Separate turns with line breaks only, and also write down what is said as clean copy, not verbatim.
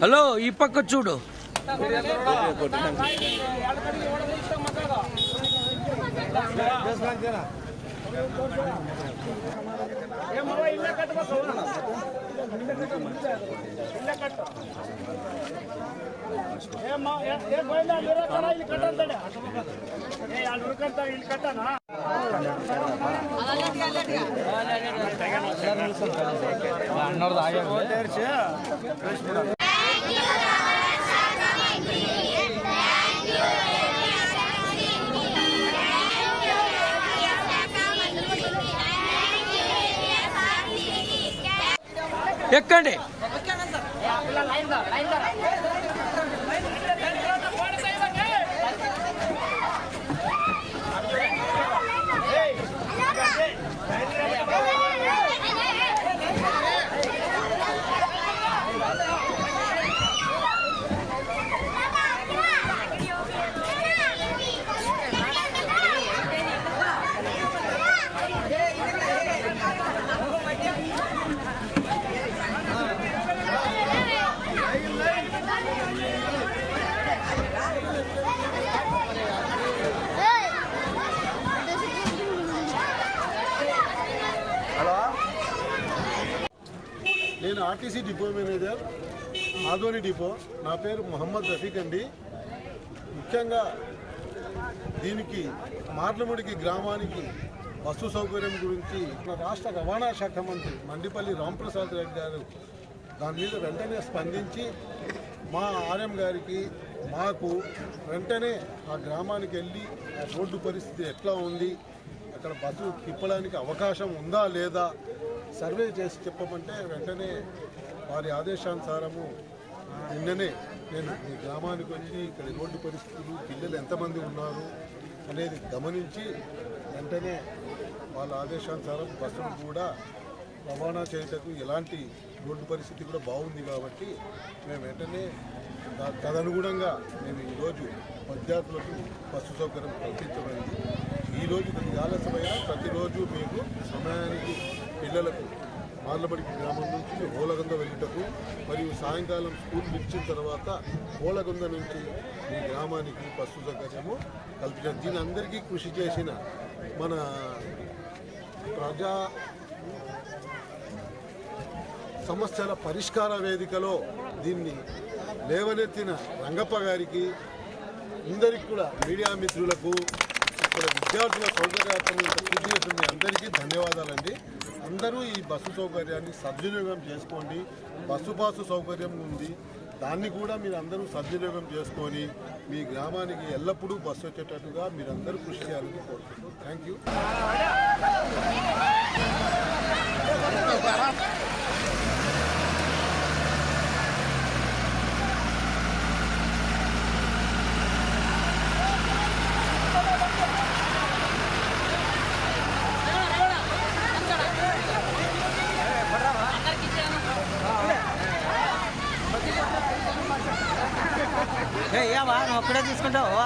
Hello ఈ పక్క చూడు. ఎక్కండి.
నేను RTC depot manager, Adoni depot. నా పేరు మొహమ్మద్ రఫీక్ అండి. ముఖ్యంగా దీనికి మార్లముడికి గ్రామానికి బస్సు సౌకర్యం గురించి మన రాష్ట్ర రవాణా శాఖ మంత్రి మండిపల్లి రాంప్రసాద్ రెడ్డి గారు దాని మీద వెంటనే స్పందించి మా ఆర్ఎం గారికి మాకు వెంటనే ఆ గ్రామానికి వెళ్ళి ఆ రోడ్డు పరిస్థితి ఎట్లా ఉంది, అక్కడ బస్సు తిప్పడానికి అవకాశం ఉందా లేదా సర్వే చేసి చెప్పమంటే వెంటనే వారి ఆదేశానుసారము నిన్ననే నేను ఈ గ్రామానికి వచ్చి ఇక్కడ రోడ్డు పరిస్థితులు, పిల్లలు ఎంతమంది ఉన్నారు అనేది గమనించి వెంటనే వాళ్ళ ఆదేశానుసారం బస్సులు కూడా రవాణా చేయటకు ఎలాంటి రోడ్డు పరిస్థితి కూడా బాగుంది కాబట్టి మేము వెంటనే తదనుగుణంగా మేము ఈరోజు విద్యార్థులకు బస్సు సౌకర్యం కల్పించబడింది. ఈరోజు కొద్ది ఆలస్యమైనా ప్రతిరోజు మీకు సమయానికి పిల్లలకు మార్లబడికి గ్రామం నుంచి హోలగొంద వెళ్ళుటకు మరియు సాయంకాలం స్కూల్ ఇచ్చిన తర్వాత హోలగొంద నుంచి మీ గ్రామానికి బస్సు సౌకర్యము కల్పించారు. దీని అందరికీ కృషి చేసిన మన ప్రజా సమస్యల పరిష్కార వేదికలో దీన్ని లేవనెత్తిన రంగప్ప గారికి, అందరికీ కూడా మీడియా మిత్రులకు, ఇక్కడ విద్యార్థుల సౌకర్యార్థం కృషి చేస్తుంది అందరికీ ధన్యవాదాలండి. అందరూ ఈ బస్సు సౌకర్యాన్ని సద్వినియోగం చేసుకోండి. బస్సు పాసు సౌకర్యం ఉంది, దాన్ని కూడా మీరు అందరూ సద్వినియోగం చేసుకొని మీ గ్రామానికి ఎల్లప్పుడూ బస్సు వచ్చేటట్టుగా మీరందరూ కృషి చేయాలని కోరుకుంటున్నాను. Thank you.
ఏమా నువ్వు ఒక్కడే తీసుకుంటావు?